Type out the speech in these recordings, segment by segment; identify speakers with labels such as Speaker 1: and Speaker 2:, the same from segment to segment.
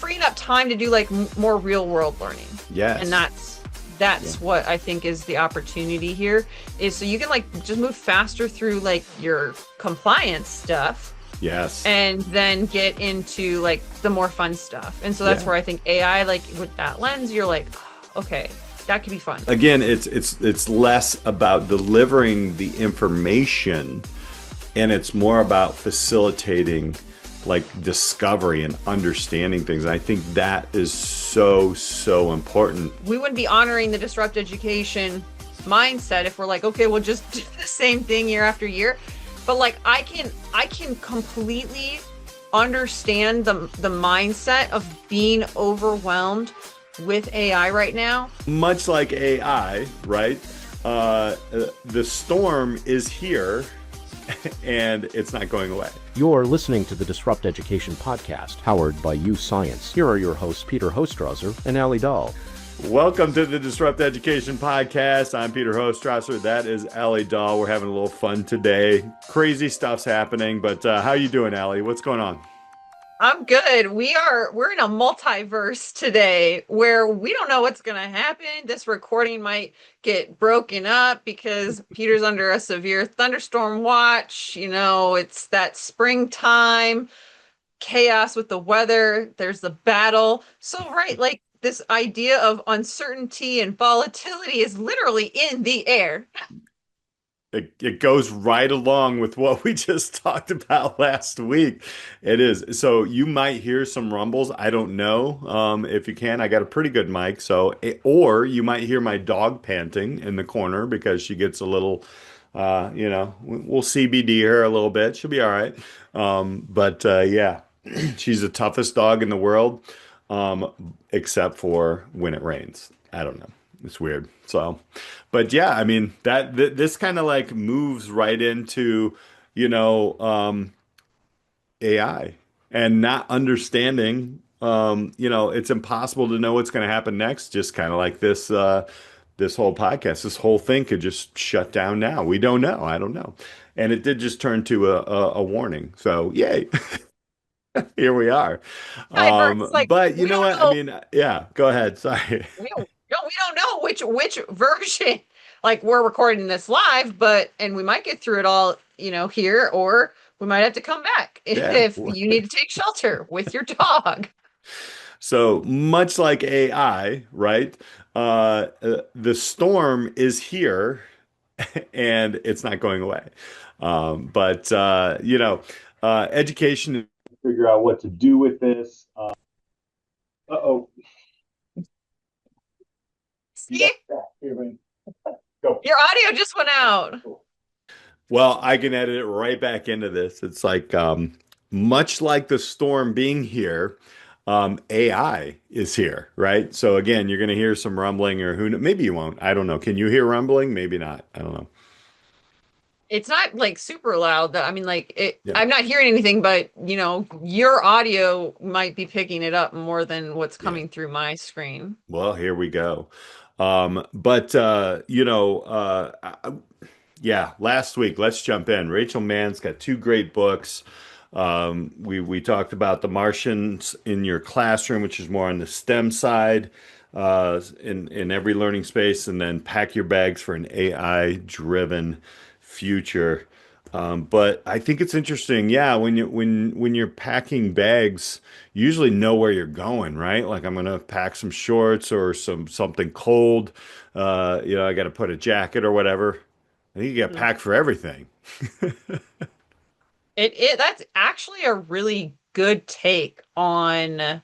Speaker 1: freeing up time to do like more real world learning.
Speaker 2: Yes.
Speaker 1: And that's what I think is the opportunity here, is so you can like just move faster through like your compliance stuff.
Speaker 2: Yes.
Speaker 1: And then get into like the more fun stuff. And so that's where I think AI, like with that lens, you're like, oh, okay, that could be fun.
Speaker 2: Again, it's less about delivering the information, and it's more about facilitating like discovery and understanding things. And I think that is so important.
Speaker 1: We wouldn't be honoring the disrupt education mindset if we're like, okay, we'll just do the same thing year after year. But like I can completely understand the mindset of being overwhelmed with AI right now.
Speaker 2: Much like AI, right? The storm is here and it's not going away.
Speaker 3: You're listening to the Disrupt Education podcast, powered by UScience. Here are your hosts, Peter Hostrawser and Alli Dahl.
Speaker 2: Welcome to the Disrupt Education podcast. I'm Peter Hostrawser. That is Alli Dahl. We're having a little fun today. Crazy stuff's happening, but how you doing, Alli? What's going on?
Speaker 1: I'm good. We're in a multiverse today where we don't know what's going to happen. This recording might get broken up because Peter's under a severe thunderstorm watch. You know, it's that springtime chaos with the weather. There's the battle. So, right, like this idea of uncertainty and volatility is literally in the air.
Speaker 2: It goes right along with what we just talked about last week. It is. So you might hear some rumbles. I don't know if you can. I got a pretty good mic. Or you might hear my dog panting in the corner because she gets a little, we'll CBD her a little bit. She'll be all right. Yeah, she's the toughest dog in the world, except for when it rains. I don't know. It's weird. So, but yeah, I mean this kind of like moves right into, AI and not understanding, it's impossible to know what's going to happen next. Just kind of like this whole podcast, this whole thing could just shut down now. We don't know. I don't know. And it did just turn to a warning. So yay. Here we are. But you know what? I mean, yeah, go ahead. Sorry.
Speaker 1: We don't know which version, like we're recording this live, and we might get through it all, here, or we might have to come back if you need to take shelter with your dog.
Speaker 2: So much like AI, right? The storm is here and it's not going away. Education, figure out what to do with this. Uh-oh.
Speaker 1: See? Your audio just went out.
Speaker 2: Well, I can edit it right back into this. It's like much like the storm being here, AI is here, right? So again, you're going to hear some rumbling, or maybe you won't. I don't know. Can you hear rumbling? Maybe not. I don't know.
Speaker 1: It's not like super loud. I mean, like I'm not hearing anything, but your audio might be picking it up more than what's coming through my screen.
Speaker 2: Well, here we go. Last week, let's jump in. Rachael Mann's got two great books. We talked about The Martians in Your Classroom, which is more on the STEM side, in every learning space, and then Pack Your Bags for an AI-driven future. But I think it's interesting, when you're packing bags, you usually know where you're going, right? Like I'm gonna pack some shorts or something cold. I got to put a jacket or whatever. I think you got packed for everything.
Speaker 1: That's actually a really good take on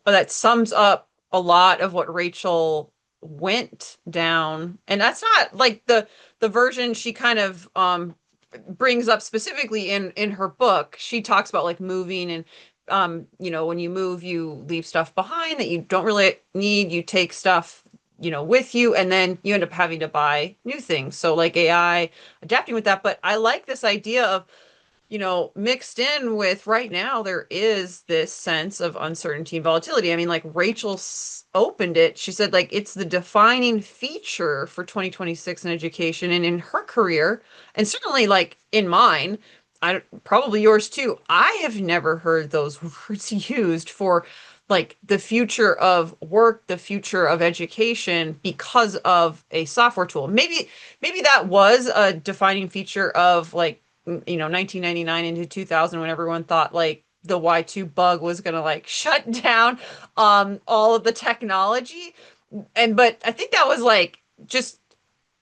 Speaker 1: that. Sums up a lot of what Rachael went down, and that's not like the version she kind of brings up specifically in her book. She talks about like moving and when you move, you leave stuff behind that you don't really need. You take stuff with you, and then you end up having to buy new things. So like AI adapting with that. But I like this idea of mixed in with right now, there is this sense of uncertainty and volatility. I mean, like Rachael opened it. She said, like, it's the defining feature for 2026 in education and in her career. And certainly like in mine, probably yours too. I have never heard those words used for like the future of work, the future of education because of a software tool. Maybe that was a defining feature of like 1999 into 2000 when everyone thought like the Y2 bug was going to like shut down all of the technology. But I think that was like just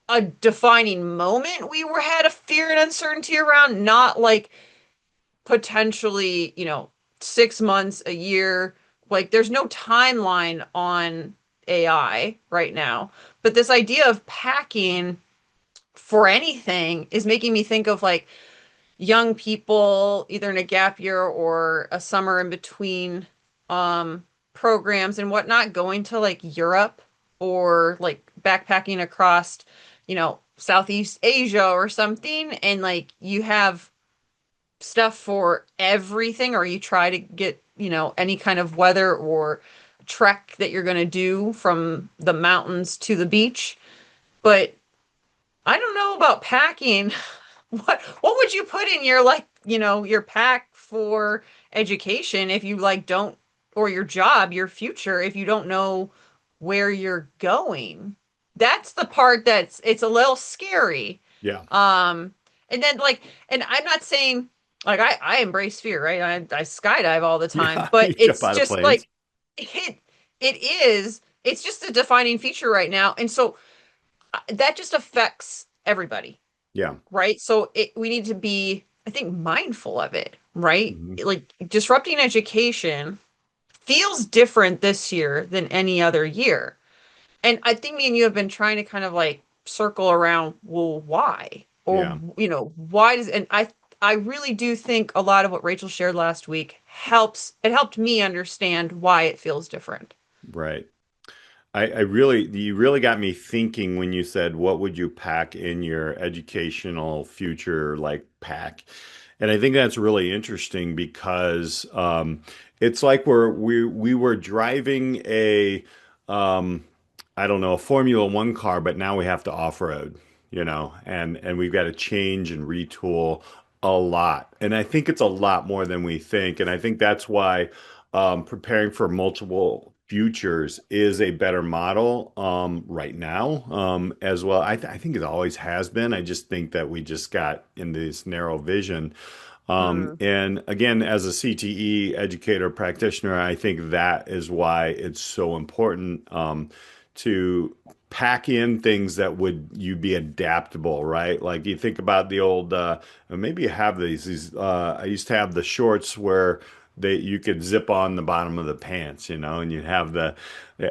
Speaker 1: a defining moment we were had a fear and uncertainty around, not like potentially, 6 months, a year. Like there's no timeline on AI right now. But this idea of packing for anything is making me think of like young people either in a gap year or a summer in between um programs and whatnot going to like Europe or like backpacking across, Southeast Asia or something, and like you have stuff for everything, or you try to get, any kind of weather or trek that you're going to do from the mountains to the beach. But I don't know about packing. What would you put in your like, your pack for education if you like don't, or your job, your future, if you don't know where you're going? That's the part it's a little scary.
Speaker 2: Yeah.
Speaker 1: Um, and then like, and I'm not saying like I embrace fear, right? I skydive all the time,
Speaker 2: Yeah.
Speaker 1: but
Speaker 2: You jump
Speaker 1: it's
Speaker 2: out of
Speaker 1: just
Speaker 2: planes.
Speaker 1: like it's just a defining feature right now. And so that just affects everybody,
Speaker 2: Yeah.
Speaker 1: right? So we need to be, I think, mindful of it, right?
Speaker 2: Mhm.
Speaker 1: Like disrupting education feels different this year than any other year. And I think me and you have been trying to kind of like circle around, well, why? Or,
Speaker 2: Yeah.
Speaker 1: why does, and I really do think a lot of what Rachel shared last week helped me understand why it feels different.
Speaker 2: Right. You really got me thinking when you said, what would you pack in your educational future like pack? And I think that's really interesting because it's like we were driving um, I don't know, a Formula One car, but now we have to off-road, and we've got to change and retool a lot. And I think it's a lot more than we think. And I think that's why preparing for multiple futures is a better model right now as well. I think it always has been. I just think that we just got in this narrow vision.
Speaker 1: Hmm.
Speaker 2: And again, as a CTE educator practitioner, I think that is why it's so important to pack in things that would you be adaptable, right? Like you think about the old, maybe you have these. I used to have the shorts where you could zip on the bottom of the pants, and you have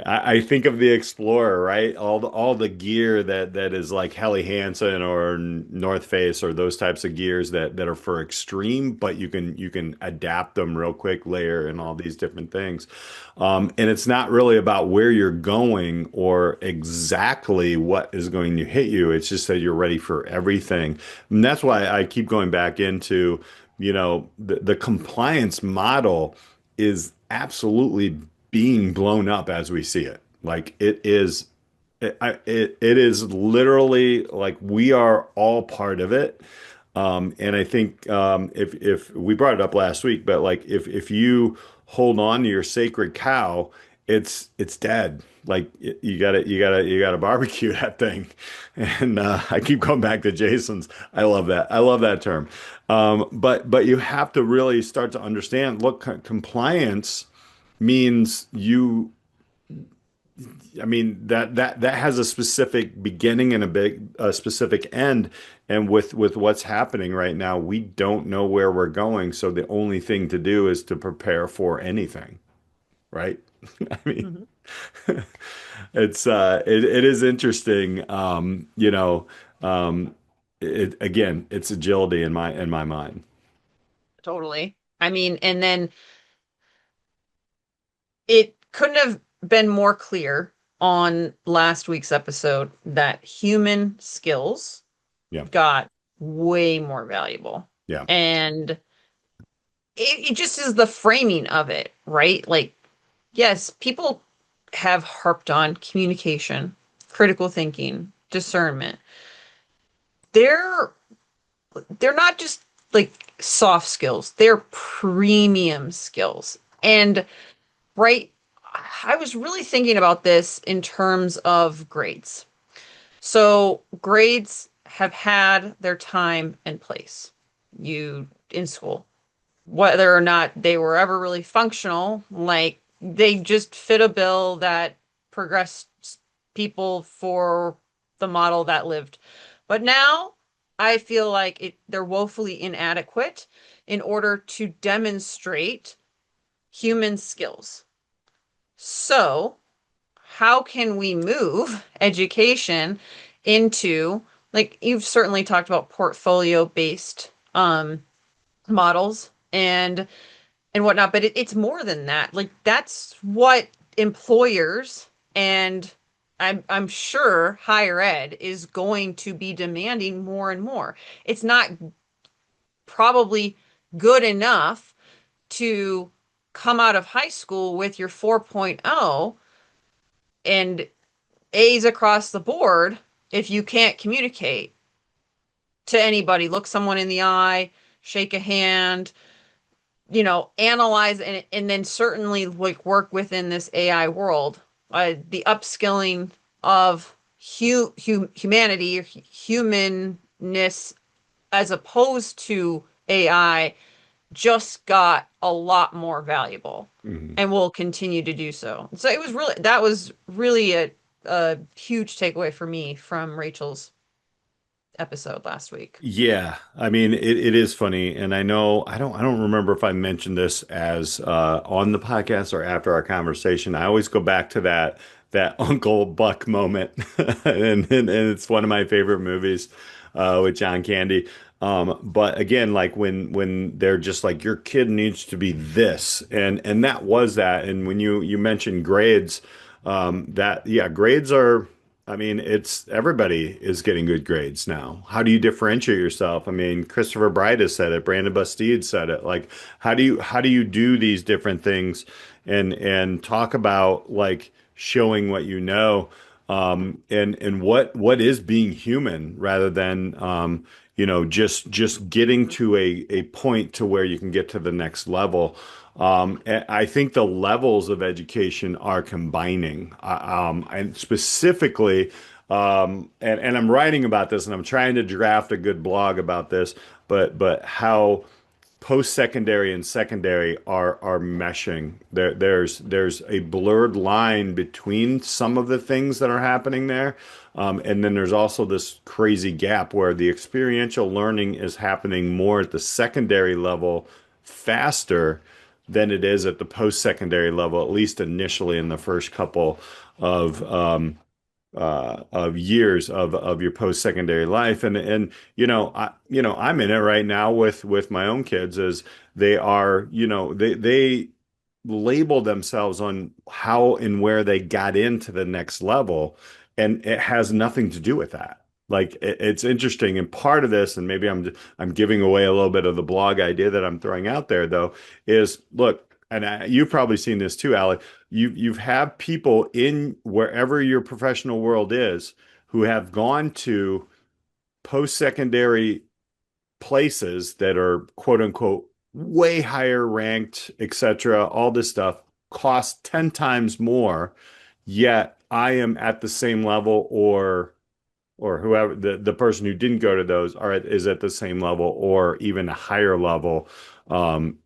Speaker 2: I think of the Explorer, right? All the gear that is like Helly Hansen or North Face or those types of gears that are for extreme, but you can adapt them real quick, layer and all these different things. And it's not really about where you're going or exactly what is going to hit you. It's just that you're ready for everything. And that's why I keep going back into, the compliance model is absolutely being blown up as we see it. Like it is literally like we are all part of it. And I think if we brought it up last week, but like if you hold on to your sacred cow, it's dead. Like you gotta barbecue that thing. And I keep going back to Jason's. I love that. I love that term. But you have to really start to understand. Look, compliance means you. I mean that has a specific beginning and a specific end. And with what's happening right now, we don't know where we're going. So the only thing to do is to prepare for anything, right? I mean,
Speaker 1: Hmm.
Speaker 2: it is interesting. Again, it's agility in my mind.
Speaker 1: Totally. I mean, and then it couldn't have been more clear on last week's episode that human skills
Speaker 2: Yeah,
Speaker 1: got way more valuable.
Speaker 2: yeah,
Speaker 1: And it just is the framing of it, right? Like, yes, people have harped on communication, critical thinking, discernment. They're they're not just like soft skills, they're premium skills. And right, I was really thinking about this in terms of grades. So grades have had their time and place. You in school, whether or not they were ever really functional, like they just fit a bill that progressed people for the model that lived. But now I feel like they're woefully inadequate in order to demonstrate human skills. So, how can we move education into, like, you've certainly talked about portfolio based models and whatnot, but it's more than that. Like that's what employers and I'm sure higher ed is going to be demanding more and more. It's not probably good enough to come out of high school with your 4.0 and A's across the board if you can't communicate to anybody, look someone in the eye, shake a hand, analyze and then certainly like work within this AI world. The upskilling of humanity, humanness, as opposed to AI, just got a lot more valuable
Speaker 2: Mhm.
Speaker 1: and will continue to do so. So that was really a huge takeaway for me from Rachel's episode last week.
Speaker 2: Yeah, I mean it is funny, and I know I don't remember if I mentioned this as on the podcast or after our conversation. I always go back to that Uncle Buck moment, and it's one of my favorite movies with John Candy. But again, like when they're just like your kid needs to be this, and that was that. And when you mentioned grades, that yeah, grades are. I mean, it's everybody is getting good grades now. How do you differentiate yourself? I mean, Christopher Bright has said it, Brandon Bastide said it. Like, how do you do these different things and talk about like showing what you know, and what is being human rather than just getting to a point to where you can get to the next level. I think the levels of education are combining, and specifically, and I'm writing about this, and I'm trying to draft a good blog about this, but how post-secondary and secondary are meshing. There's a blurred line between some of the things that are happening there. And then there's also this crazy gap where the experiential learning is happening more at the secondary level faster than it is at the post-secondary level, at least initially in the first couple of of years of your post-secondary life. And I'm in it right now with my own kids as they are, they label themselves on how and where they got into the next level, and it has nothing to do with that. Like it's interesting, and part of this, and maybe I'm giving away a little bit of the blog idea that I'm throwing out there, though, is look, and you've probably seen this too, Allie. You've have people in wherever your professional world is who have gone to post-secondary places that are quote unquote way higher ranked, etc. All this stuff costs 10 times more, yet I am at the same level or whoever the person who didn't go to those is at the same level or even a higher level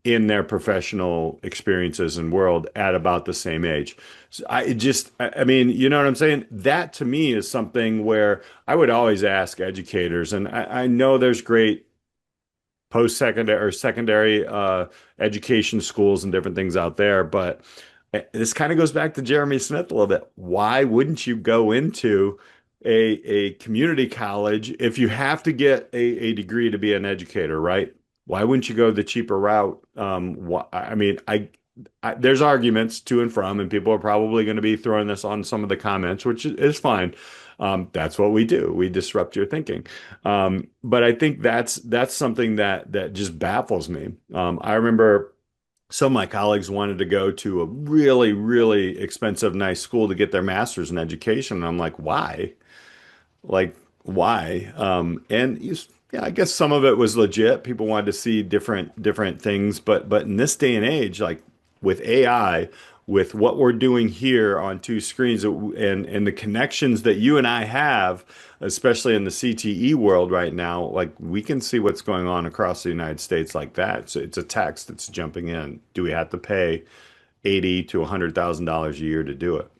Speaker 2: in their professional experiences and world at about the same age. So I mean, you know what I'm saying? That to me is something where I would always ask educators, and I know there's great post-secondary or secondary education schools and different things out there. But this kind of goes back to Jeremy Smith a little bit. Why wouldn't you go into a community college if you have to get a degree to be an educator, right? Why wouldn't you go the cheaper route? I mean, there's arguments to and from, and people are probably going to be throwing this on some of the comments, which is fine. That's what we do. We disrupt your thinking. But I think that's something that just baffles me. I remember some of my colleagues wanted to go to a really, really expensive, nice school to get their master's in education. And I'm like, why? Like, why? Yeah, I guess some of it was legit. People wanted to see different things, but in this day and age, like with AI, with what we're doing here on two screens and the connections that you and I have, especially in the CTE world right now, like we can see what's going on across the United States like that. So it's a text that's jumping in. Do we have to pay 80 to $100,000 a year to do it?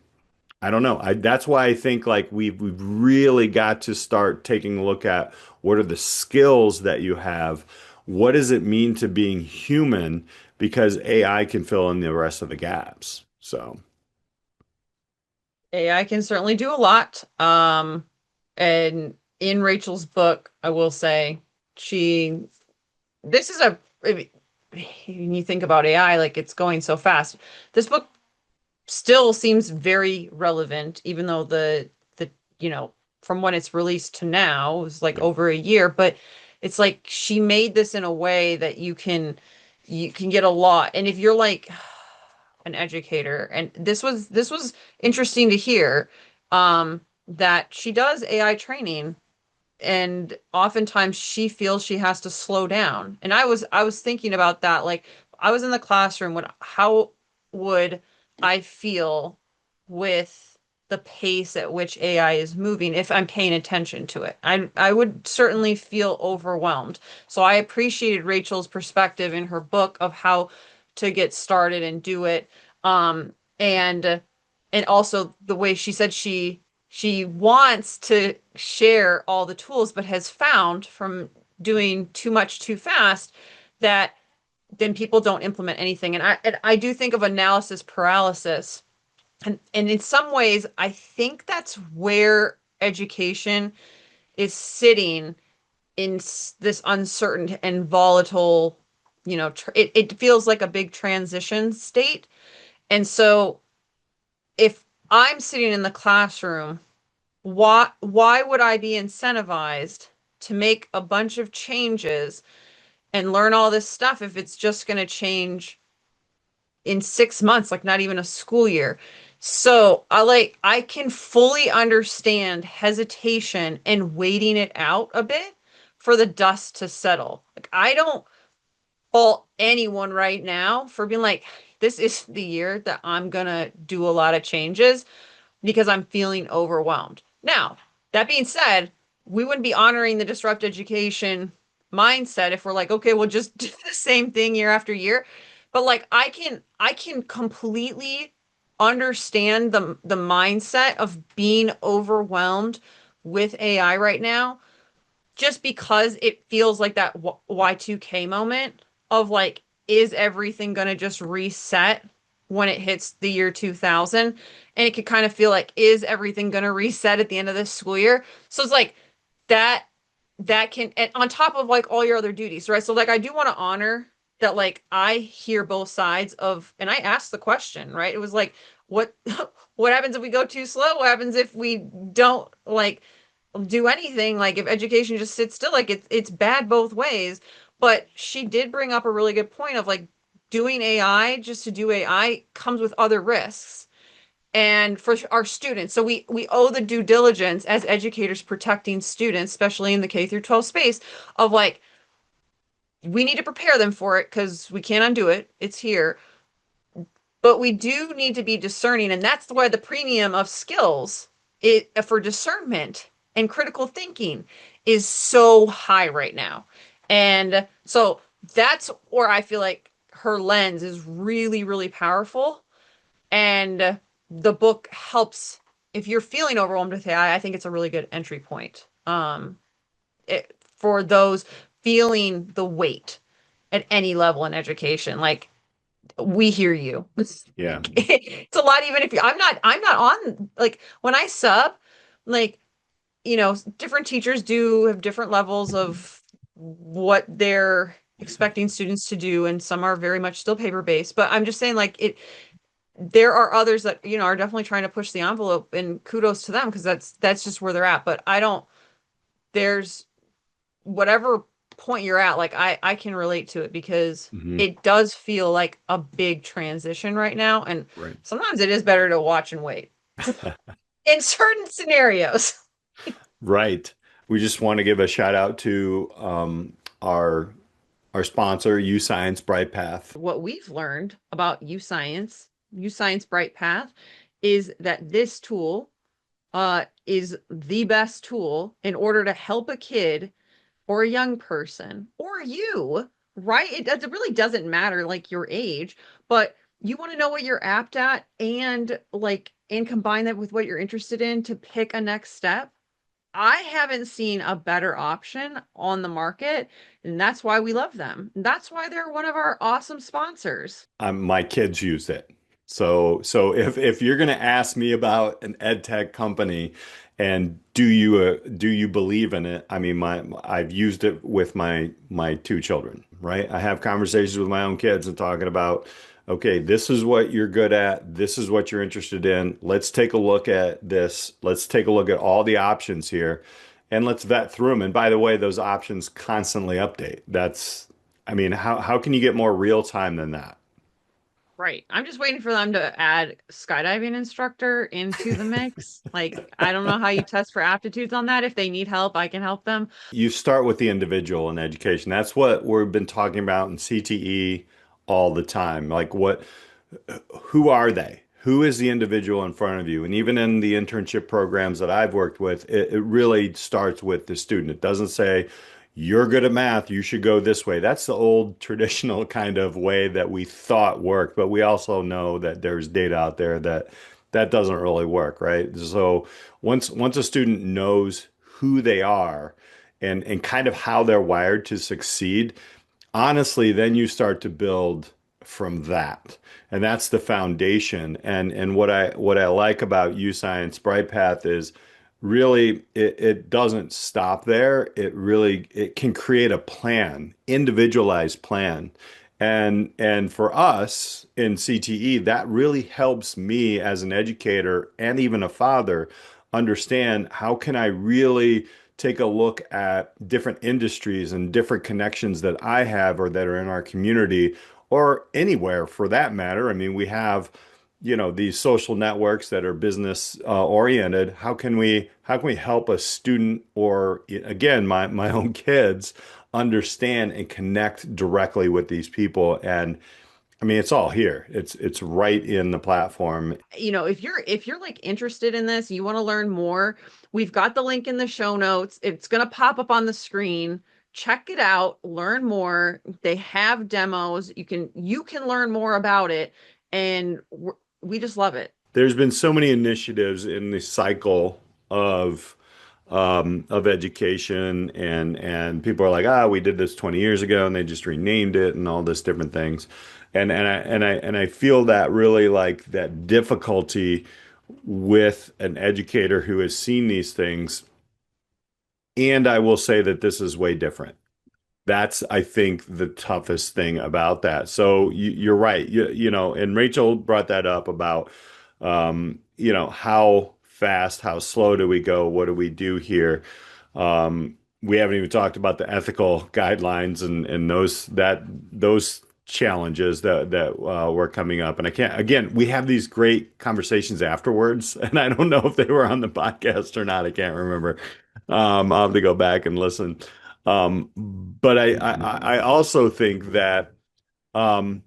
Speaker 2: I don't know. That's why I think like we've really got to start taking a look at what are the skills that you have. What does it mean to being human? Because AI can fill in the rest of the gaps. So,
Speaker 1: AI can certainly do a lot. And in Rachel's book, I will say she, this is a, when you think about AI, like it's going so fast. This book still seems very relevant, even though the from when it's released to now is like
Speaker 2: yeah.
Speaker 1: over a year. But it's like she made this in a way that you can get a lot. And if you're like an educator, and this was interesting to hear, that she does AI training, and oftentimes she feels she has to slow down. And I was thinking about that, like I was in the classroom, how would I feel with the pace at which AI is moving if I'm paying attention to it? I would certainly feel overwhelmed. So I appreciated Rachel's perspective in her book of how to get started and do it. And also the way she said she wants to share all the tools, but has found from doing too much too fast that then people don't implement anything. And I do think of analysis paralysis. And in some ways, I think that's where education is sitting in this uncertain and volatile, it feels like a big transition state. And so if I'm sitting in the classroom, why would I be incentivized to make a bunch of changes and learn all this stuff if it's just going to change in 6 months, like not even a school year? So I can fully understand hesitation and waiting it out a bit for the dust to settle. Like I don't fault anyone right now for being like, this is the year that I'm gonna do a lot of changes because I'm feeling overwhelmed. Now, that being said, we wouldn't be honoring the disrupt education mindset if we're like, okay, we'll just do the same thing year after year. But like I can completely understand the mindset of being overwhelmed with AI right now, just because it feels like that Y2K moment of like, is everything going to just reset when it hits the year 2000? And it could kind of feel like, is everything going to reset at the end of this school year? So it's like that, that can, and on top of like all your other duties, right? So like, I do want to honor that, like, I hear both sides of, and I asked the question, right? It was like, what, what happens if we go too slow? What happens if we don't like do anything, like if education just sits still? Like it's bad both ways. But she did bring up a really good point of like, doing AI just to do AI comes with other risks. And for our students, so we owe the due diligence as educators protecting students, especially in the K through 12 space, of like, we need to prepare them for it because we can't undo it, it's here. But we do need to be discerning, and that's why the premium of skills for discernment and critical thinking is so high right now. And so that's where I feel like her lens is really, really powerful. And the book helps if you're feeling overwhelmed with AI. I think it's a really good entry point, for those feeling the weight at any level in education. Like, we hear you.
Speaker 2: Yeah.
Speaker 1: It's a lot, even if I'm not on, like when I sub, like, different teachers do have different levels of what they're expecting students to do, and some are very much still paper based. But I'm just saying, like, there are others that, are definitely trying to push the envelope, and kudos to them because that's just where they're at. But I don't, there's whatever point you're at, like I can relate to it because
Speaker 2: Hmm.
Speaker 1: it does feel like a big transition right now, and
Speaker 2: Right.
Speaker 1: sometimes it is better to watch and wait in certain scenarios.
Speaker 2: Right. We just want to give a shout out to our sponsor, U Science Bright Path.
Speaker 1: What we've learned about U Science Science Bright Path, is that this tool is the best tool in order to help a kid or a young person or you, right? It really doesn't matter like your age, but you want to know what you're apt at and combine that with what you're interested in to pick a next step. I haven't seen a better option on the market, and that's why we love them. That's why they're one of our awesome sponsors.
Speaker 2: My kids use it. So if you're going to ask me about an ed tech company and do you believe in it? I mean, I've used it with my two children, right? I have conversations with my own kids and talking about, okay, this is what you're good at. This is what you're interested in. Let's take a look at this. Let's take a look at all the options here and let's vet through them. And by the way, those options constantly update. I mean, how can you get more real time than that?
Speaker 1: Right. I'm just waiting for them to add skydiving instructor into the mix. Like, I don't know how you test for aptitudes on that. If they need help, I can help them.
Speaker 2: You start with the individual in education. That's what we've been talking about in CTE all the time. Who are they? Who is the individual in front of you? And even in the internship programs that I've worked with, it really starts with the student. It doesn't say, you're good at math, you should go this way. That's the old traditional kind of way that we thought worked, but we also know that there's data out there that that doesn't really work, right? So once a student knows who they are and kind of how they're wired to succeed, honestly, then you start to build from that. And that's the foundation. And what I like about UScience Brightpath is really it doesn't stop there. It can create a plan, individualized plan. And for us in CTE, that really helps me as an educator and even a father understand how can I really take a look at different industries and different connections that I have or that are in our community or anywhere for that matter. I mean, we have, these social networks that are business oriented. How can we help a student or again, my own kids understand and connect directly with these people? And I mean, it's all here. It's right in the platform.
Speaker 1: If you're like interested in this, you want to learn more, we've got the link in the show notes. It's going to pop up on the screen. Check it out, learn more. They have demos. You can learn more about it, and we just love it.
Speaker 2: There's been so many initiatives in the cycle of of education, and people are like, we did this 20 years ago, and they just renamed it and all this different things, and I feel that really like that difficulty with an educator who has seen these things, and I will say that this is way different. That's, I think, the toughest thing about that. So you're right. And Rachel brought that up about, how fast, how slow do we go? What do we do here? We haven't even talked about the ethical guidelines and those challenges that were coming up. And I can't, again, we have these great conversations afterwards, and I don't know if they were on the podcast or not. I can't remember. I'll have to go back and listen. But I also think that um,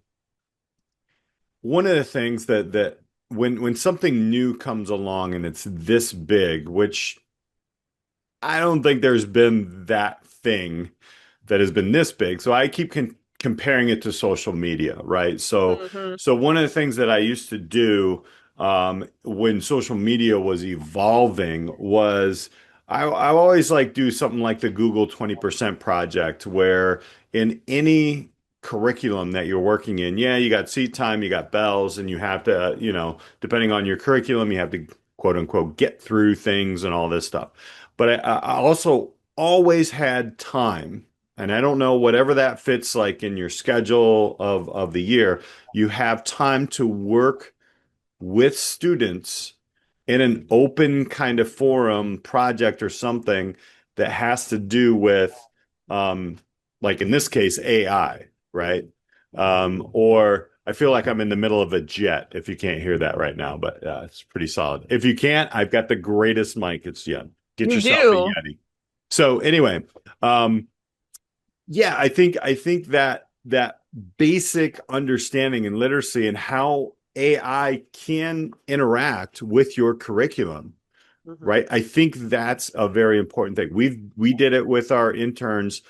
Speaker 2: one of the things that when something new comes along and it's this big, which I don't think there's been that thing that has been this big. So I keep comparing it to social media, right? So
Speaker 1: Mhm.
Speaker 2: so one of the things that I used to do when social media was evolving was I always like do something like the Google 20% project, where in any curriculum that you're working in, yeah, you got seat time, you got bells, and you have to, depending on your curriculum, you have to quote unquote get through things and all this stuff. But I also always had time, and I don't know whatever that fits like in your schedule of the year, you have time to work with students in an open kind of forum project or something that has to do with, um, like in this case, AI, right? Or I feel like I'm in the middle of a jet if you can't hear that right now, but it's pretty solid. If you can't, I've got the greatest mic. It's yeah. Get
Speaker 1: You
Speaker 2: yourself a
Speaker 1: do.
Speaker 2: Yeti. So anyway, um, yeah, I think that basic understanding and literacy and how AI can interact with your curriculum,
Speaker 1: Mhm.
Speaker 2: right? I think that's a very important thing. We did it with our interns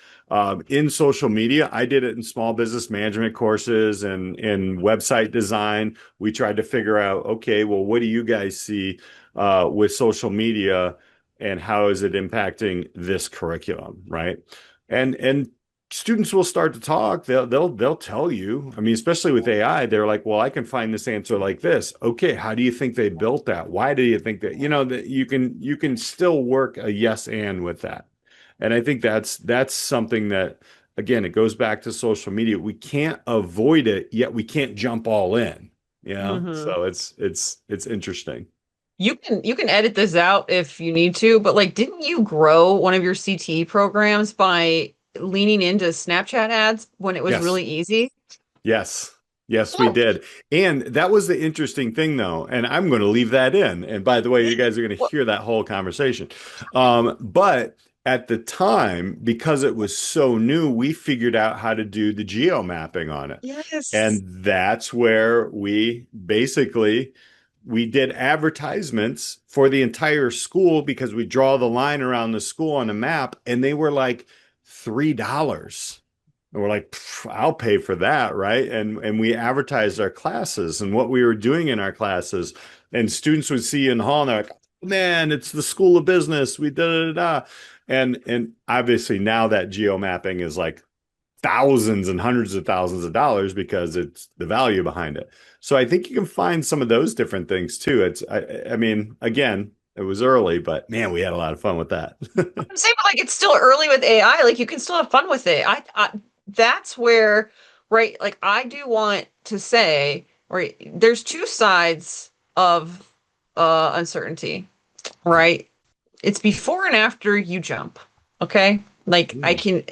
Speaker 2: in social media. I did it in small business management courses and in website design. We tried to figure out, okay, well, what do you guys see with social media, and how is it impacting this curriculum, right? And students will start to talk. They'll tell you. I mean, especially with AI, they're like, well, I can find this answer like this. Okay, how do you think they built that? Why do you think that? That you can still work a yes and with that. And I think that's something that, again, it goes back to social media. We can't avoid it, yet we can't jump all in.
Speaker 1: Mhm.
Speaker 2: So it's interesting.
Speaker 1: You can edit this out if you need to, but like, didn't you grow one of your CTE programs by leaning into Snapchat ads when it was
Speaker 2: Yes.
Speaker 1: really easy?
Speaker 2: Yes. Yes, we
Speaker 1: Well,
Speaker 2: did. And that was the interesting thing, though. And I'm going to leave that in. And by the way, you guys are going to
Speaker 1: well,
Speaker 2: hear that whole conversation. But at the time, because it was so new, we figured out how to do the geo mapping on it.
Speaker 1: yes.
Speaker 2: And that's where we did advertisements for the entire school because we draw the line around the school on a map, and they were like $3. And we're like, I'll pay for that, right? And we advertised our classes and what we were doing in our classes. And students would see in the hall and they're like, man, it's the School of Business. We da da da. And obviously now that geo mapping is like thousands and hundreds of thousands of dollars because it's the value behind it. So I think you can find some of those different things too. I mean, again, it was early, but man, we had a lot of fun with that.
Speaker 1: I'm saying, but like, it's still early with AI. Like, you can still have fun with it. That's where, right? Like, I do want to say, right? There's two sides of uncertainty, right? It's before and after you jump. Okay. Like, I
Speaker 2: Mm.
Speaker 1: can,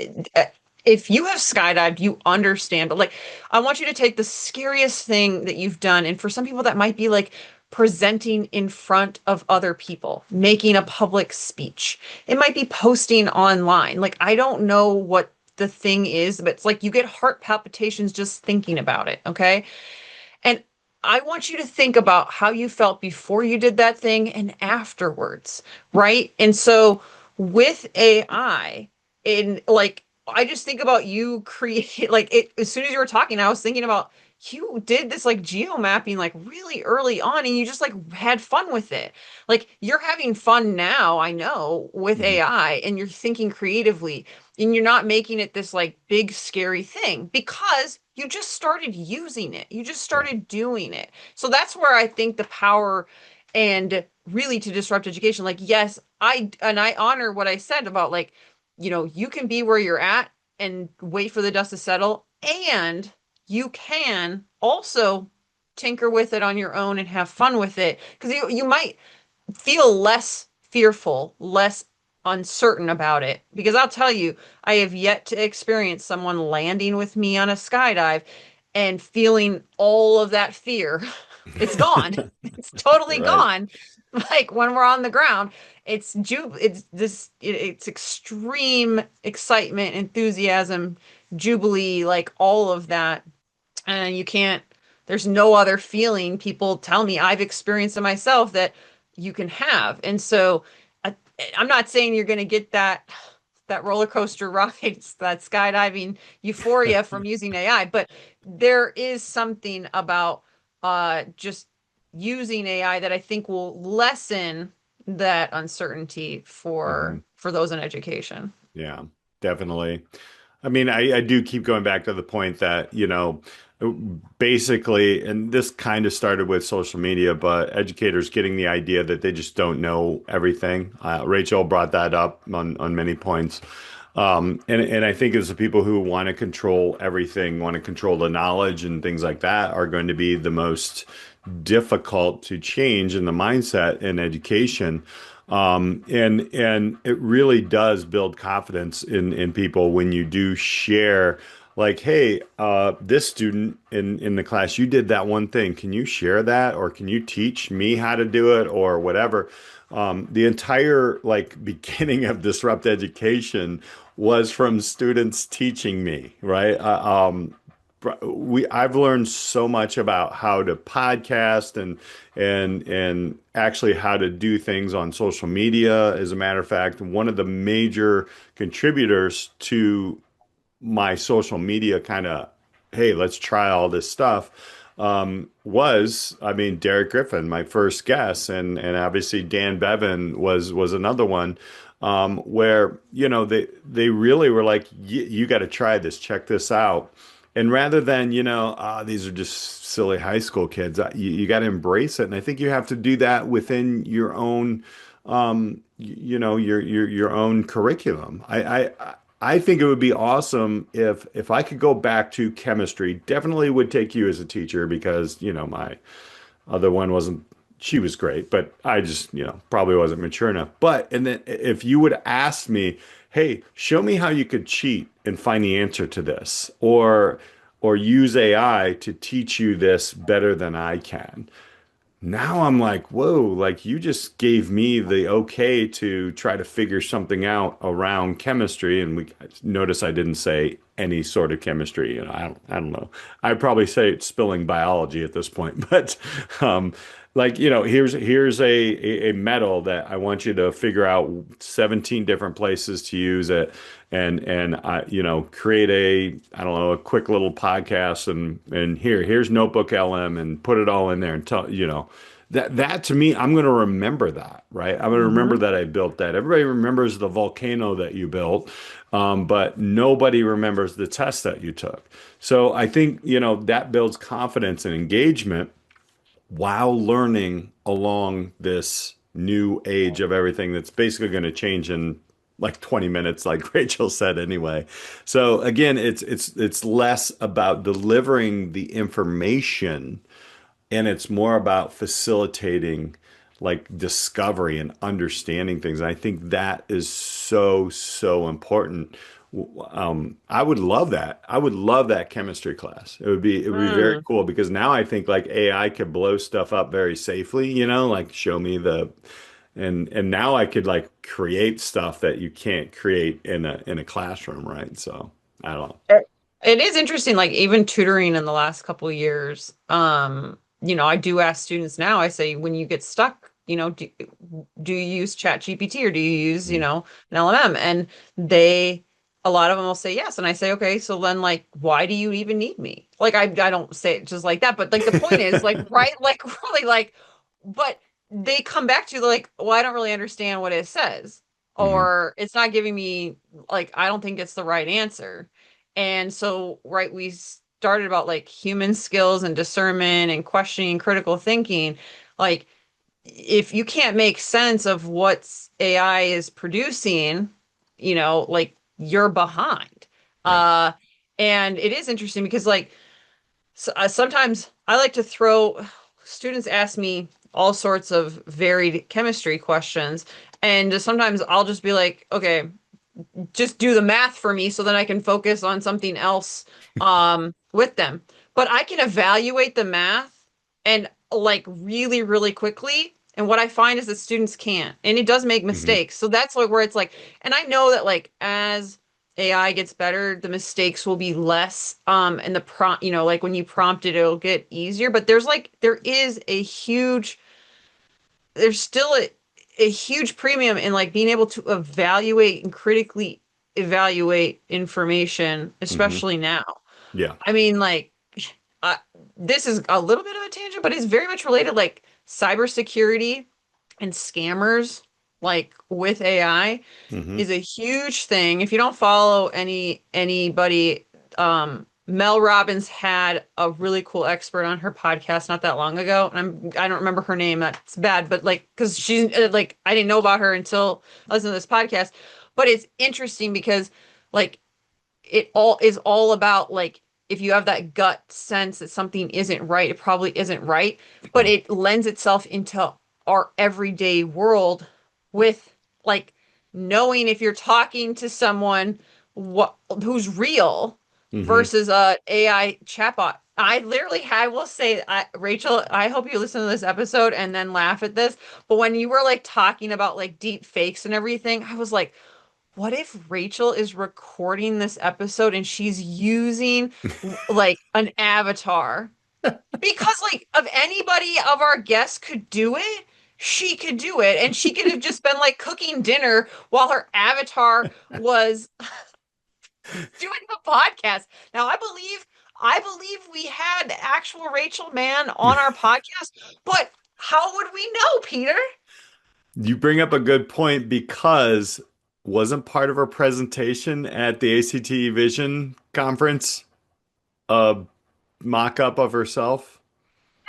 Speaker 1: if you have skydived, you understand. But like, I want you to take the scariest thing that you've done. And for some people, that might be like presenting in front of other people, making a public speech. It might be posting online. Like, I don't know what the thing is, but it's like you get heart palpitations just thinking about it. Okay. And I want you to think about how you felt before you did that thing and afterwards, right? And so with AI, in like, I just think about you create like it as soon as you were talking, I was thinking about you did this like geo mapping like really early on and you just like had fun with it. Like, you're having fun now, I know, with
Speaker 2: Mhm.
Speaker 1: AI, and you're thinking creatively, and you're not making it this like big scary thing because you just started using it. You just
Speaker 2: Yeah.
Speaker 1: started doing it. So that's where I think the power, and really to disrupt education, like, yes, I honor what I said about like, you can be where you're at and wait for the dust to settle, and you can also tinker with it on your own and have fun with it, because you might feel less fearful, less uncertain about it. Because I'll tell you, I have yet to experience someone landing with me on a skydive and feeling all of that fear. It's gone. It's totally
Speaker 2: Right.
Speaker 1: gone. Like, when we're on the ground, it's extreme excitement, enthusiasm, jubilee, like all of that. And there's no other feeling, people tell me, I've experienced it myself, that you can have. And so I, I'm not saying you're going to get that roller coaster ride, that skydiving euphoria from using AI, but there is something about just using AI that I think will lessen that uncertainty
Speaker 2: Mhm.
Speaker 1: for those in education.
Speaker 2: Yeah, definitely. I mean, I do keep going back to the point that, basically, and this kind of started with social media, but educators getting the idea that they just don't know everything. Rachel brought that up on many points. And I think it's the people who want to control everything, want to control the knowledge and things like that are going to be the most difficult to change in the mindset in education. And it really does build confidence in people when you do share, like, hey, this student in the class, you did that one thing. Can you share that, or can you teach me how to do it, or whatever? The entire like beginning of disrupt education was from students teaching me, right? I've learned so much about how to podcast and actually how to do things on social media. As a matter of fact, one of the major contributors to my social media kind of, hey, let's try all this stuff, I mean, Derek Griffin, my first guest, and obviously Dan Bevan was another one, where, they really were like, you got to try this, check this out. And rather than, these are just silly high school kids, you got to embrace it. And I think you have to do that within your own, your own curriculum. I think it would be awesome if I could go back to chemistry. Definitely would take you as a teacher because, my other one wasn't, she was great, but I just, probably wasn't mature enough. But, and then if you would ask me, hey, show me how you could cheat and find the answer to this, or use AI to teach you this better than I can. Now I'm like, whoa, like you just gave me the okay to try to figure something out around chemistry. And we notice I didn't say any sort of chemistry. I don't know. I'd probably say it's spilling biology at this point, but like, here's a metal that I want you to figure out 17 different places to use it and I, create I don't know, a quick little podcast and here's Notebook LM and put it all in there and tell, that to me, I'm going to remember that, right? I'm going to remember
Speaker 1: Mhm.
Speaker 2: that I built that. Everybody remembers the volcano that you built, but nobody remembers the test that you took. So I think, that builds confidence and engagement while learning along this new age of everything that's basically going to change in like 20 minutes, like Rachel said anyway. So again, it's less about delivering the information and it's more about facilitating like discovery and understanding things. And I think that is so, so important. I would love that. I would love that chemistry class. It would be very
Speaker 1: Mm.
Speaker 2: cool because now I think like AI could blow stuff up very safely, like show me and now I could like create stuff that you can't create in a classroom, right? So I don't know.
Speaker 1: It it is interesting, like even tutoring in the last couple of years. I do ask students now, I say, when you get stuck, do you use Chat GPT or do you use, an LMM? And a lot of them will say yes. And I say, okay, so then like, why do you even need me? Like, I don't say it just like that, but like the point is like, right, like really like, but they come back to like, well, I don't really understand what it says,
Speaker 2: Hmm.
Speaker 1: or it's not giving me like, I don't think it's the right answer. And so, right, we started about like human skills and discernment and questioning, critical thinking. Like, if you can't make sense of what AI is producing, like you're behind.
Speaker 2: Yeah.
Speaker 1: Uh, and it is interesting because, like, sometimes I like to throw students ask me all sorts of varied chemistry questions, and sometimes I'll just be like, okay, just do the math for me so then I can focus on something else with them. But I can evaluate the math and like really, really quickly. And what I find is that students can't. And it does make
Speaker 2: Hmm.
Speaker 1: mistakes. So that's like where it's like, and I know that like as AI gets better, the mistakes will be less. And the prompt, like when you prompt it, it'll get easier. But there's still a huge premium in like being able to evaluate and critically evaluate information,
Speaker 2: Hmm.
Speaker 1: especially now.
Speaker 2: Yeah.
Speaker 1: I mean, like, uh, this is a little bit of a tangent, but it's very much related, like cybersecurity and scammers, like with AI,
Speaker 2: Hmm.
Speaker 1: is a huge thing. If you don't follow anybody, Mel Robbins had a really cool expert on her podcast not that long ago, and I don't remember her name. That's bad, but like because she's like I didn't know about her until I listened to this podcast. But it's interesting because like it all is all about like if you have that gut sense that something isn't right, it probably isn't right, but it lends itself into our everyday world with like knowing if you're talking to someone what who's real
Speaker 2: Hmm.
Speaker 1: versus a AI chatbot. I will say, Rachel, I hope you listen to this episode and then laugh at this. But when you were like talking about like deep fakes and everything, I was like, what if Rachel is recording this episode and she's using like an avatar? Because like if anybody of our guests could do it, she could do it. And she could have just been like cooking dinner while her avatar was doing the podcast. Now I believe we had actual Rachel Mann on our podcast, but how would we know, Peter?
Speaker 2: You bring up a good point because wasn't part of her presentation at the ACT Vision conference a mock-up of herself?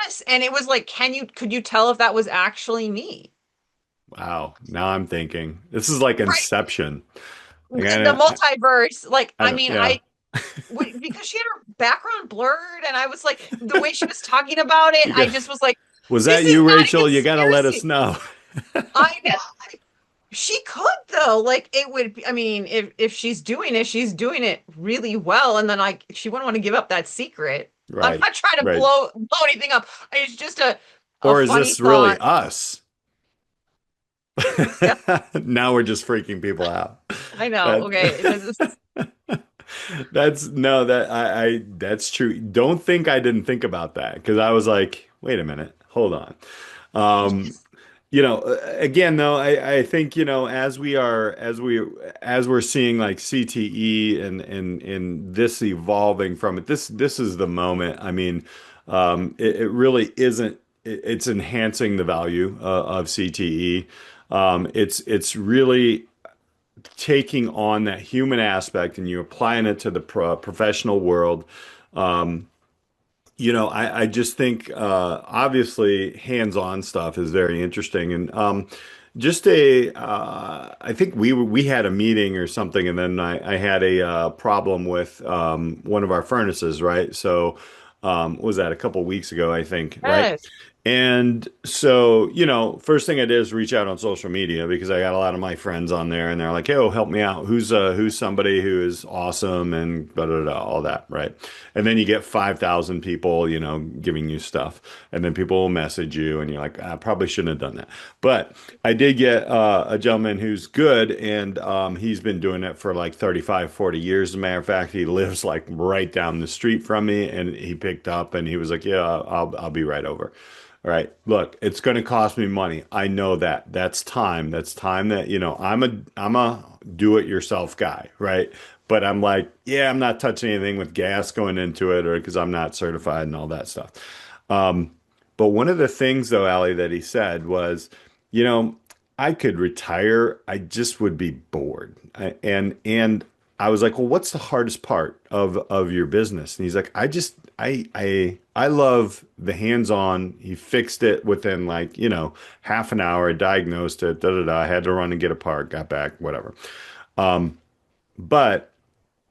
Speaker 1: Yes, and it was like, could you tell if that was actually me?
Speaker 2: Wow. Now I'm thinking this is like
Speaker 1: Right.
Speaker 2: Inception. Like
Speaker 1: The multiverse, like,
Speaker 2: I don't, yeah.
Speaker 1: because she had her background blurred, and I was like, the way she was talking about it,
Speaker 2: You
Speaker 1: I
Speaker 2: got,
Speaker 1: just was like,
Speaker 2: was
Speaker 1: this
Speaker 2: that
Speaker 1: is
Speaker 2: you,
Speaker 1: not a
Speaker 2: Rachel? You got to let us
Speaker 1: conspiracy.
Speaker 2: know.
Speaker 1: I know. She could though. Like it would be, I mean, if she's doing it, she's doing it really well. And then like she wouldn't want to give up that secret. I'm
Speaker 2: Right.
Speaker 1: not trying to
Speaker 2: Right.
Speaker 1: blow anything up. It's just a
Speaker 2: Or is
Speaker 1: funny
Speaker 2: this really
Speaker 1: thought.
Speaker 2: us?
Speaker 1: Yeah,
Speaker 2: Now we're just freaking people out.
Speaker 1: I know.
Speaker 2: That,
Speaker 1: Okay.
Speaker 2: that's no, I that's true. Don't think I didn't think about that because I was like, wait a minute, hold on. Um, again though, I think, as we're seeing like CTE and this evolving from it, this is the moment. I mean, it really isn't. It's enhancing the value of CTE. It's really taking on that human aspect and you applying it to the professional world. Um, I just think obviously hands-on stuff is very interesting and I think we had a meeting or something and then I had a problem with one of our furnaces, right? So what was that a couple weeks ago, I think, right?
Speaker 1: Yes.
Speaker 2: And so, first thing I did is reach out on social media because I got a lot of my friends on there and they're like, "Oh, help me out. Who's somebody who is awesome and blah, blah, blah, all that, right?" And then you get 5,000 people, giving you stuff. And then people will message you and you're like, "I probably shouldn't have done that." But I did get a gentleman who's good and he's been doing it for like 35, 40 years. As a matter of fact, he lives like right down the street from me and he picked up and he was like, "Yeah, I'll be right over." All right. Look, it's going to cost me money. I know that. That's time. That's time that, I'm a do it yourself guy, right? But I'm like, yeah, I'm not touching anything with gas going into it or because I'm not certified and all that stuff. Um, but one of the things though, Allie, that he said was, you know, I could retire. I just would be bored. And I was like, well, what's the hardest part of your business? And he's like, I love the hands-on. He fixed it within like, half an hour, diagnosed it, da da da. I had to run and get a part, got back, whatever. Um, but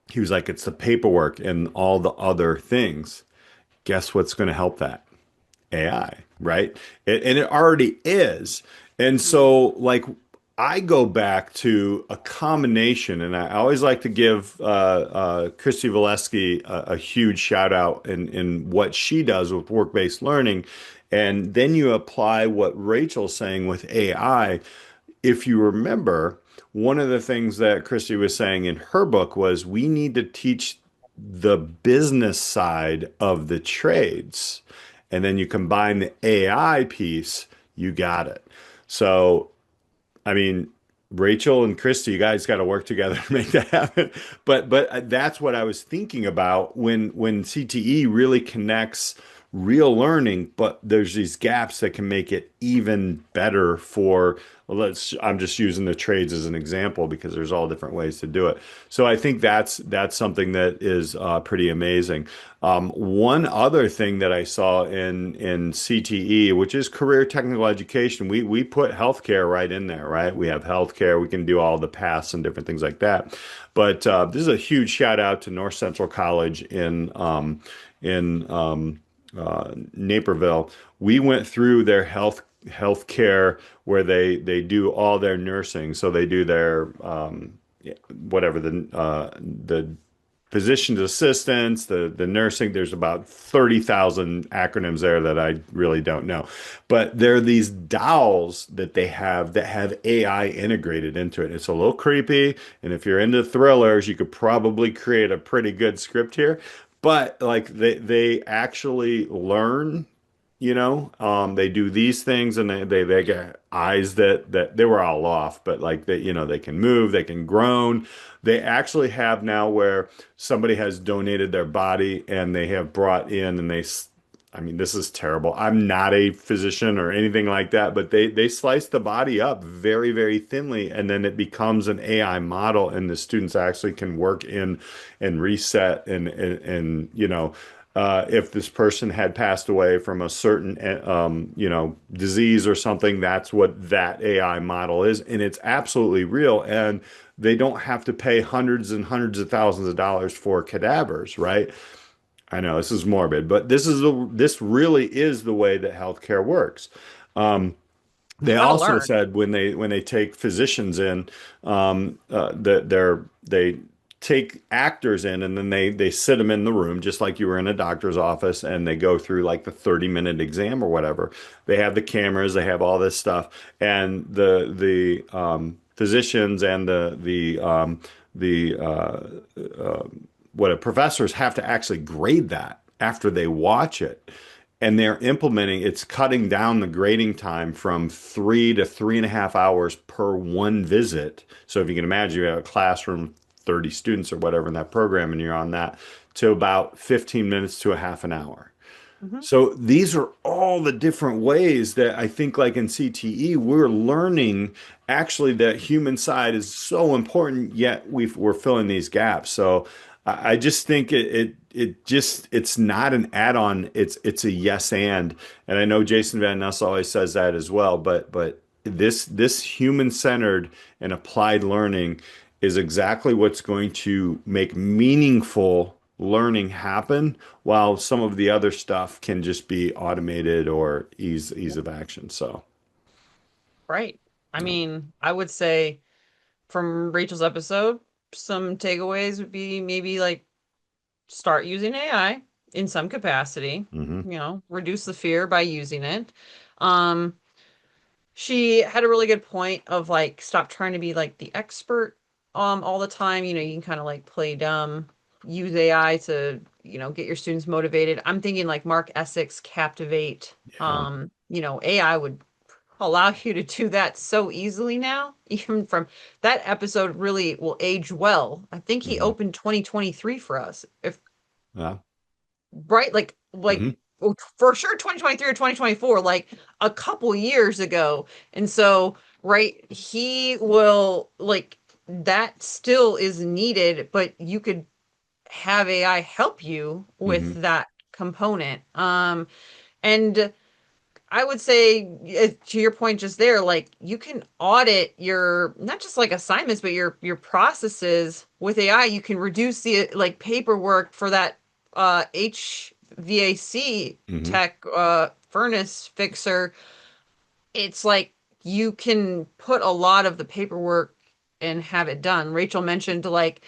Speaker 2: he was like, it's the paperwork and all the other things. Guess what's going to help that? AI, right? And it already is. And so, like, I go back to a combination, and I always like to give Christy Valesky a huge shout out in what she does with work-based learning. And then you apply what Rachel's saying with AI. If you remember, one of the things that Christy was saying in her book was we need to teach the business side of the trades. And then you combine the AI piece, you got it. So, I mean, Rachel and Christy, you guys got to work together to make that happen. But that's what I was thinking about when CTE really connects real learning, but there's these gaps that can make it even better for, well, I'm just using the trades as an example because there's all different ways to do it. So I think that's something that is pretty amazing. One other thing that I saw in CTE, which is career technical education, we put healthcare right in there, right? We have healthcare, we can do all the paths and different things like that. But this is a huge shout out to North Central College in Naperville. We went through their healthcare where they do all their nursing. So they do their whatever the physician's assistants, the nursing. There's about 30,000 acronyms there that I really don't know. But there are these dolls that they have that have AI integrated into it. It's a little creepy. And if you're into thrillers, you could probably create a pretty good script here. But like they actually learn, they do these things and they get eyes that they were all off, but like they can move, they can groan. They actually have now where somebody has donated their body and they have brought in and I mean, this is terrible. I'm not a physician or anything like that, but they slice the body up very, very thinly, and then it becomes an AI model, and the students actually can work in and reset and if this person had passed away from a certain disease or something, that's what that AI model is, and it's absolutely real. And they don't have to pay hundreds and hundreds of thousands of dollars for cadavers, right? I know this is morbid, but this really is the way that healthcare works. They
Speaker 1: Gotta
Speaker 2: also
Speaker 1: learn.
Speaker 2: said when they take physicians in, that they take actors in and then they sit them in the room just like you were in a doctor's office, and they go through like the 30-minute exam or whatever. They have the cameras, they have all this stuff, and the physicians and the professors have to actually grade that after they watch it. And they're implementing, it's cutting down the grading time from 3 to 3.5 hours per one visit. So if you can imagine, you have a classroom, 30 students or whatever in that program, and you're on that, to about 15 minutes to a half an hour.
Speaker 1: Mhm.
Speaker 2: So these are all the different ways that I think, like in CTE, we're learning actually that human side is so important, yet we're filling these gaps. So I just think it's not an add-on. It's a yes and I know Jason Van Ness always says that as well. But this human-centered and applied learning is exactly what's going to make meaningful learning happen, while some of the other stuff can just be automated or ease of action. So,
Speaker 1: Right. I
Speaker 2: yeah.
Speaker 1: mean, I would say from Rachel's episode, some takeaways would be maybe like start using AI in some capacity,
Speaker 2: Hmm.
Speaker 1: reduce the fear by using it. Um, she had a really good point of like stop trying to be like the expert all the time. You can kind of like play dumb, use AI to, get your students motivated. I'm thinking like Mark Essex Captivate.
Speaker 2: Yeah.
Speaker 1: AI would allow you to do that so easily now. Even from that episode really will age well. I think he
Speaker 2: Hmm.
Speaker 1: opened 2023 for us. If
Speaker 2: Yeah.
Speaker 1: right, like
Speaker 2: Hmm.
Speaker 1: for sure 2023 or 2024, like a couple years ago. And so, right, he will like that still is needed, but you could have AI help you with
Speaker 2: Hmm.
Speaker 1: that component. And I would say to your point just there, like you can audit your not just like assignments, but your processes with AI. You can reduce the like paperwork for that HVAC
Speaker 2: Hmm.
Speaker 1: tech furnace fixer. It's like you can put a lot of the paperwork and have it done. Rachel mentioned like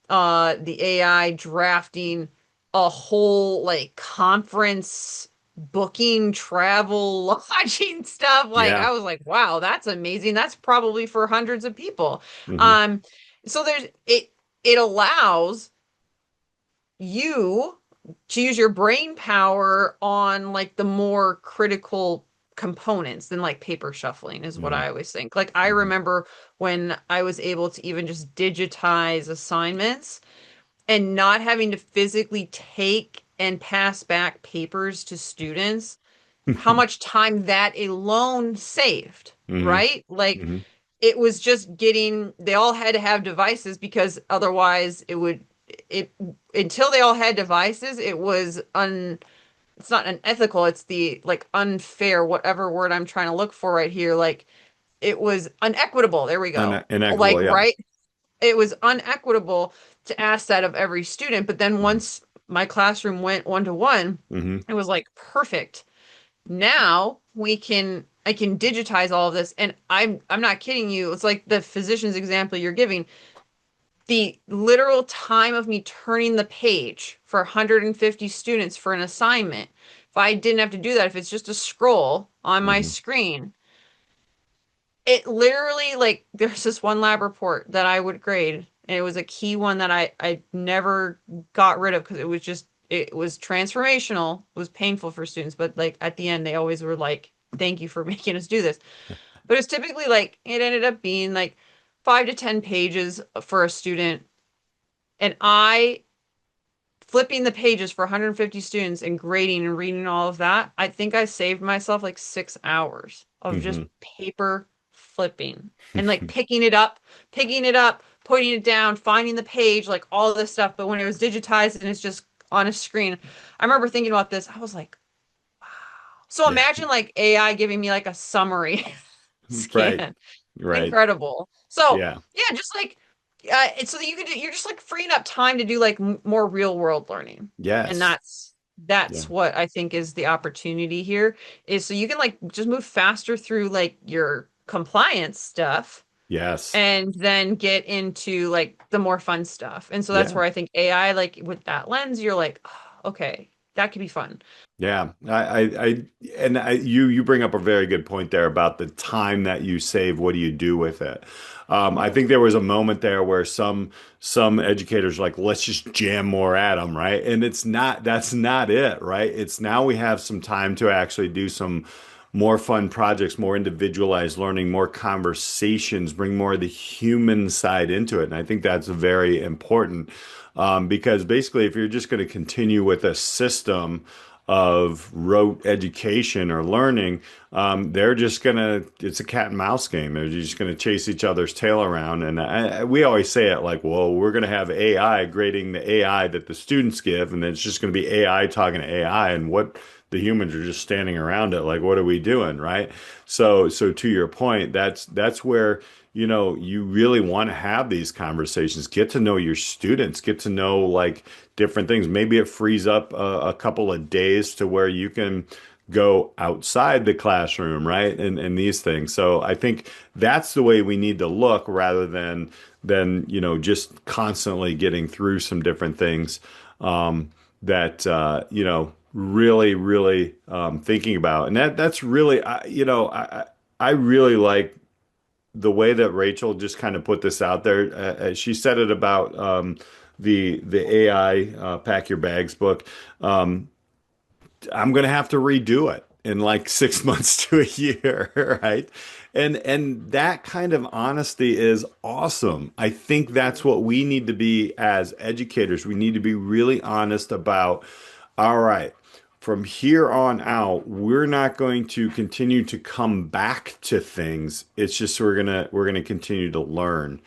Speaker 1: the AI drafting a whole like conference booking travel lodging stuff. Like
Speaker 2: Yeah.
Speaker 1: I was like, wow, that's amazing. That's probably for hundreds of people.
Speaker 2: Hmm.
Speaker 1: um so it allows you to use your brain power on like the more critical components than like paper shuffling is what
Speaker 2: Hmm.
Speaker 1: I always think. Like I
Speaker 2: Hmm.
Speaker 1: remember when I was able to even just digitize assignments and not having to physically take and pass back papers to students, how much time that alone saved,
Speaker 2: Hmm.
Speaker 1: right? Like
Speaker 2: Hmm.
Speaker 1: it was just getting, they all had to have devices because otherwise it until they all had devices, it was it's not unethical, it's the like unfair, whatever word I'm trying to look for right here. Like it was unequitable. There we go. Like,
Speaker 2: Inequitable. Yeah.
Speaker 1: right? It was unequitable to ask that of every student. But then
Speaker 2: Hmm.
Speaker 1: once my classroom went one to one,
Speaker 2: Hmm.
Speaker 1: it was like perfect. Now I can digitize all of this, and I'm not kidding you. It's like the physician's example you're giving. the literal time of me turning the page for 150 students for an assignment, if I didn't have to do that, if it's just a scroll on my
Speaker 2: Hmm.
Speaker 1: screen, it literally, like, there's this one lab report that I would grade, and it was a key one that I never got rid of because it was transformational. It was painful for students, but like at the end they always were like, thank you for making us do this. But it's typically like it ended up being like 5 to 10 pages for a student, and I flipping the pages for 150 students and grading and reading all of that, I think I saved myself like 6 hours of just
Speaker 2: Hmm.
Speaker 1: paper flipping and like picking it up, putting it down, finding the page, like all this stuff. But when it was digitized and it's just on a screen, I remember thinking about this. I was like, so
Speaker 2: Yeah.
Speaker 1: imagine like AI giving me like a summary
Speaker 2: Right.
Speaker 1: scan.
Speaker 2: Right.
Speaker 1: Incredible. So
Speaker 2: Yeah.
Speaker 1: yeah, just like it's so that you can you're just like freeing up time to do like more real world learning. And
Speaker 2: Yes. Yeah.
Speaker 1: that's what I think is the opportunity here, is so you can like just move faster through like your compliance stuff
Speaker 2: Yes.
Speaker 1: and then get into like the more fun stuff. And so that's
Speaker 2: Yeah.
Speaker 1: where I think AI, like with that lens, you're like, oh, okay, that could be fun.
Speaker 2: Yeah, you bring up a very good point there about the time that you save. What do you do with it? I think there was a moment there where some educators were like, let's just jam more at them, right? And that's not it, right? It's now we have some time to actually do some more fun projects, more individualized learning, more conversations, bring more of the human side into it. And I think that's very important because basically, if you're just going to continue with a system of rote education or learning, they're just gonna, it's a cat and mouse game. They're just gonna chase each other's tail around. And we always say it like, well, we're gonna have AI grading the AI that the students give, and then it's just gonna be AI talking to AI, and what the humans are just standing around it like, what are we doing, right? So to your point, that's where you really want to have these conversations, get to know your students, get to know like different things. Maybe it frees up a couple of days to where you can go outside the classroom, right? And these things. So I think that's the way we need to look rather than just constantly getting through some different things that really, really thinking about. And that's really I really like the way that Rachel just kind of put this out there. She said it about the AI Pack Your Bags book. Um, I'm gonna have to redo it in like 6 months to a year, right? And that kind of honesty is awesome. I think that's what we need to be as educators. We need to be really honest about, all right, from here on out, we're not going to continue to come back to things. It's just we're gonna continue to learn.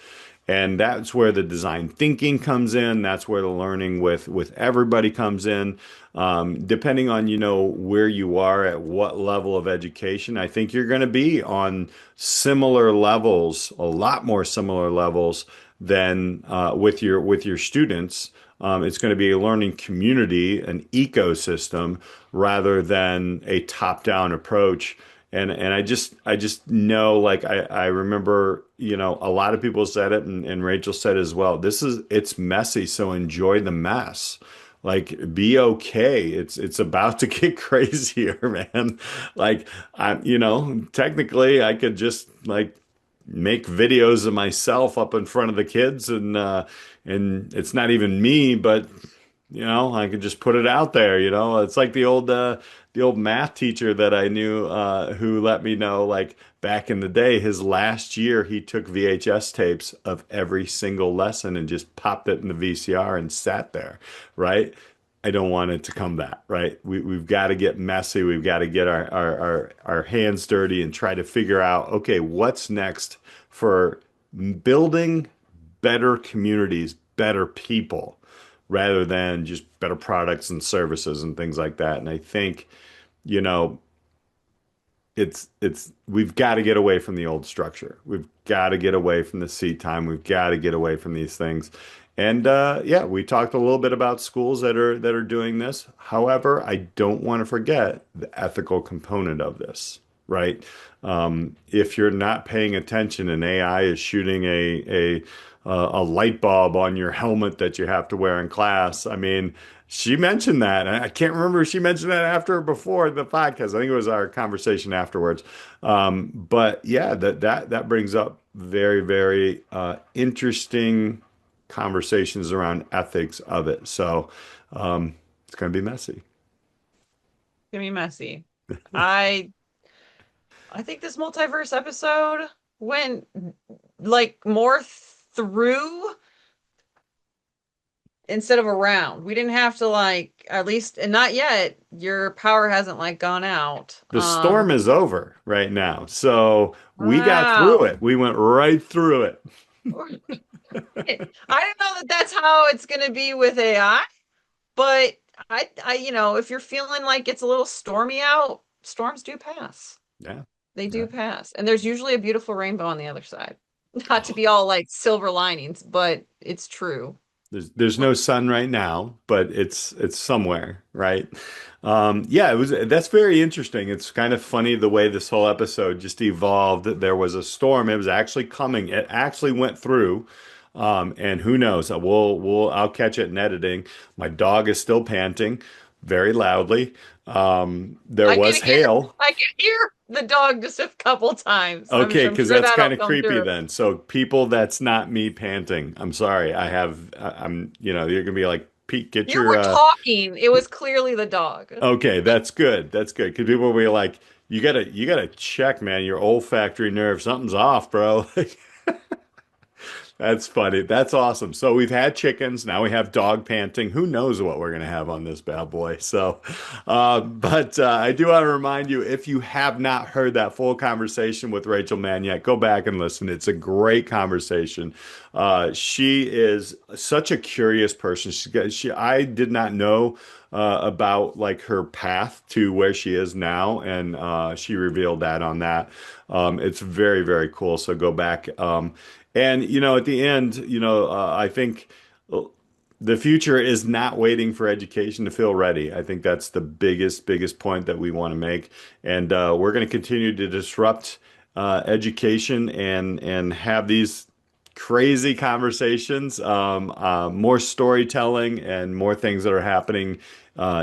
Speaker 2: And that's where the design thinking comes in. That's where the learning with everybody comes in. Depending on where you are at what level of education, I think you're going to be on similar levels, a lot more similar levels than with your students. It's going to be a learning community, an ecosystem, rather than a top-down approach. And I just know, like, I remember, a lot of people said it, and Rachel said as well. It's messy, so enjoy the mess. Like, be okay. It's about to get crazier, man. Like, technically I could just like make videos of myself up in front of the kids, and it's not even me, but I could just put it out there. It's like the old math teacher that I knew who let me know, like, back in the day, his last year he took VHS tapes of every single lesson and just popped it in the VCR and sat there, right? I don't want it to come back, right? We've got to get messy. We've got to get our hands dirty and try to figure out, okay, what's next for building better communities, better people, rather than just better products and services and things like that. And I think, you know, it's we've got to get away from the old structure. We've got to get away from the seat time. We've got to get away from these things. And yeah, we talked a little bit about schools that are doing this. However, I don't want to forget the ethical component of this, right? If you're not paying attention and AI is shooting a light bulb on your helmet that you have to wear in class. I mean, she mentioned that. I can't remember if she mentioned that after or before the podcast. I think it was our conversation afterwards. But yeah, that brings up very, very interesting conversations around ethics of it. So it's going to be messy.
Speaker 1: It's gonna be messy. I I think this multiverse episode went like more through instead of around. We didn't have to like, at least, and not yet, your power hasn't like gone out.
Speaker 2: The storm is over right now. So we got through
Speaker 1: Wow.
Speaker 2: it. We went right through it.
Speaker 1: I don't know that that's how it's going to be with AI, but if you're feeling like it's a little stormy out, storms do pass.
Speaker 2: Yeah.
Speaker 1: They
Speaker 2: Yeah.
Speaker 1: do pass. And there's usually a beautiful rainbow on the other side. Not to be all like silver linings, but it's true.
Speaker 2: There's no sun right now, but it's somewhere, right? Yeah, that's very interesting. It's kind of funny the way this whole episode just evolved. There was a storm. It was actually coming. It actually went through. And who knows? I'll catch it in editing. My dog is still panting very loudly. There
Speaker 1: I can
Speaker 2: was
Speaker 1: hear
Speaker 2: hail.
Speaker 1: I can hear the dog just a couple times.
Speaker 2: Okay,
Speaker 1: I'm
Speaker 2: because
Speaker 1: sure
Speaker 2: that's
Speaker 1: that'll
Speaker 2: kind of
Speaker 1: come
Speaker 2: creepy
Speaker 1: through.
Speaker 2: then. So people, that's not me panting. I'm sorry. You're gonna be like, Pete, get
Speaker 1: You
Speaker 2: your
Speaker 1: were talking. It was clearly the dog.
Speaker 2: okay, that's good. That's good. Because people will be like, you gotta check, man, your olfactory nerve. Something's off, bro. That's funny. That's awesome. So we've had chickens. Now we have dog panting. Who knows what we're going to have on this bad boy? So, but I do want to remind you, if you have not heard that full conversation with Rachael Mann yet, go back and listen. It's a great conversation. She is such a curious person. I did not know about like her path to where she is now, and she revealed that on that. It's very, very cool. So go back. And, at the end, I think the future is not waiting for education to feel ready. I think that's the biggest point that we want to make. And we're going to continue to disrupt education and have these crazy conversations, more storytelling, and more things that are happening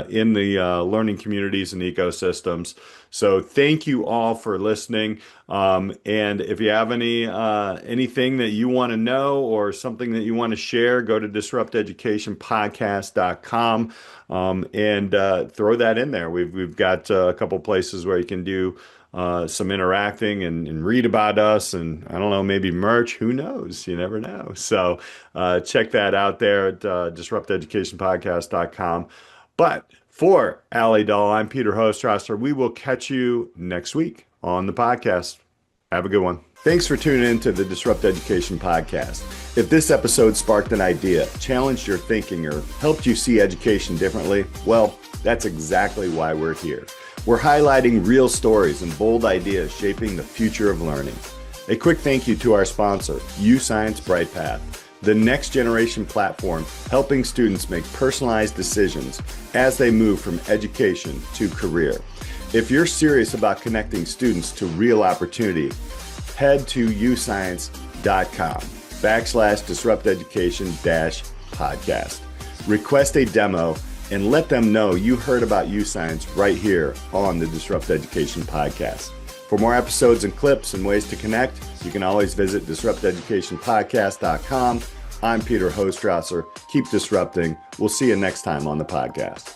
Speaker 2: in the learning communities and ecosystems. So thank you all for listening. And if you have anything that you want to know or something that you want to share, go to disrupteducationpodcast.com and throw that in there. We've got a couple places where you can do some interacting and read about us, and I don't know, maybe merch. Who knows? You never know. So check that out there at disrupteducationpodcast.com. But for Alli Dahl, I'm Peter Hostrawser. We will catch you next week on the podcast. Have a good one. Thanks for tuning in to the Disrupt Education podcast. If this episode sparked an idea, challenged your thinking, or helped you see education differently, well, that's exactly why we're here. We're highlighting real stories and bold ideas shaping the future of learning. A quick thank you to our sponsor, UScience BrightPath, the next generation platform helping students make personalized decisions as they move from education to career. If you're serious about connecting students to real opportunity, head to uscience.com/disrupteducation-podcast. Request a demo and let them know you heard about UScience right here on the Disrupt Education podcast. For more episodes and clips and ways to connect, you can always visit disrupteducationpodcast.com. I'm Peter Hostrawser. Keep disrupting. We'll see you next time on the podcast.